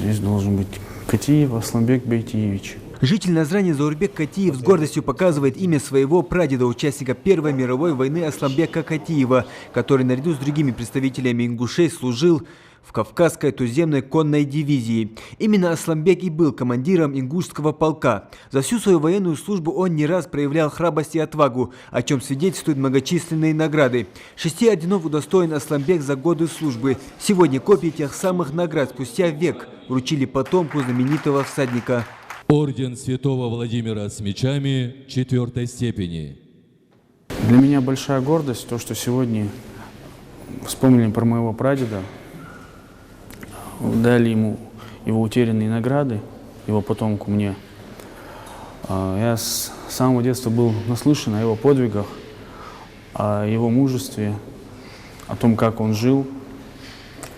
Здесь должен быть Катиев Асламбек Бейтиевич. Житель Назрани Заурбек Катиев с гордостью показывает имя своего прадеда, участника Первой мировой войны Асламбека Катиева, который наряду с другими представителями ингушей служил в Кавказской туземной конной дивизии. Именно Асламбек и был командиром ингушского полка. За всю свою военную службу он не раз проявлял храбрость и отвагу, о чем свидетельствуют многочисленные награды. 6 орденов удостоен Асламбек за годы службы. Сегодня копии тех самых наград спустя век вручили потомку знаменитого всадника. Орден Святого Владимира с мечами 4-й степени. Для меня большая гордость то, что сегодня вспомнили про моего прадеда, дали ему его утерянные награды, его потомку мне. Я с самого детства был наслышан о его подвигах, о его мужестве, о том, как он жил,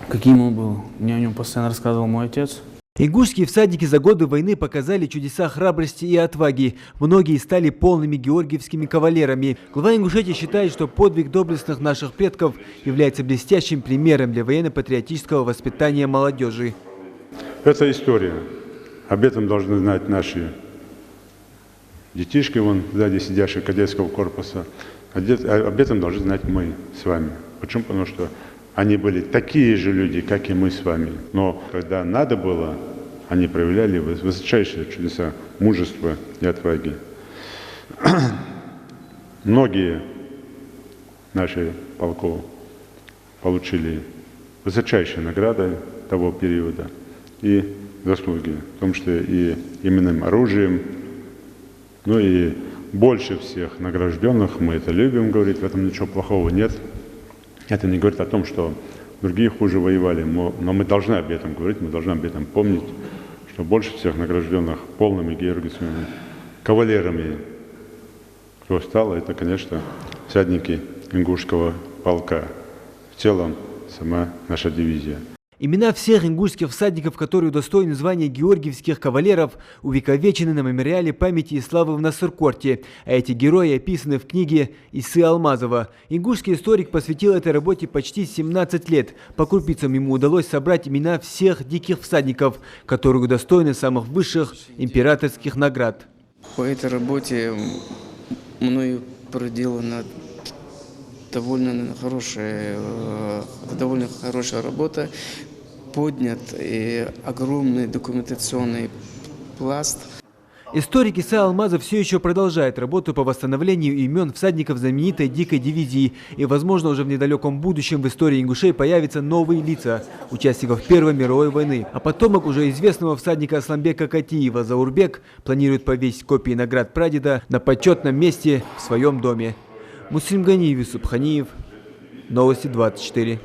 каким он был. Мне о нем постоянно рассказывал мой отец. Ингушские всадники за годы войны показали чудеса храбрости и отваги. Многие стали полными георгиевскими кавалерами. Глава Ингушетии считает, что подвиг доблестных наших предков является блестящим примером для военно-патриотического воспитания молодежи. Это история. Об этом должны знать наши детишки, вон сзади сидящие кадетского корпуса. Об этом должны знать мы с вами. Почему? Потому что они были такие же люди, как и мы с вами. Но когда надо было, они проявляли высочайшие чудеса мужества и отваги. Многие наши полков получили высочайшие награды того периода и заслуги, в том числе и именным оружием. Ну и больше всех награжденных, мы это любим говорить, в этом ничего плохого нет. Это не говорит о том, что другие хуже воевали, но мы должны об этом говорить, мы должны об этом помнить, что больше всех награжденных полными георгиевскими кавалерами, кто стало, это, конечно, всадники ингушского полка, в целом сама наша дивизия. Имена всех ингушских всадников, которые удостоены звания георгиевских кавалеров, увековечены на мемориале памяти и славы в Насыркорте, а эти герои описаны в книге Исы Алмазова. Ингушский историк посвятил этой работе почти 17 лет. По крупицам ему удалось собрать имена всех диких всадников, которые удостоены самых высших императорских наград. По этой работе мною проделана довольно хорошая работа. Поднят огромный документационный пласт. Историк Иса Алмазов все еще продолжает работу по восстановлению имен всадников знаменитой дикой дивизии. И, возможно, уже в недалеком будущем в истории ингушей появятся новые лица участников Первой мировой войны. А потомок уже известного всадника Асламбека Катиева Заурбек планирует повесить копии наград прадеда на почетном месте в своем доме. Муслим Ганиев, Юсуп Ханиев, Новости 24.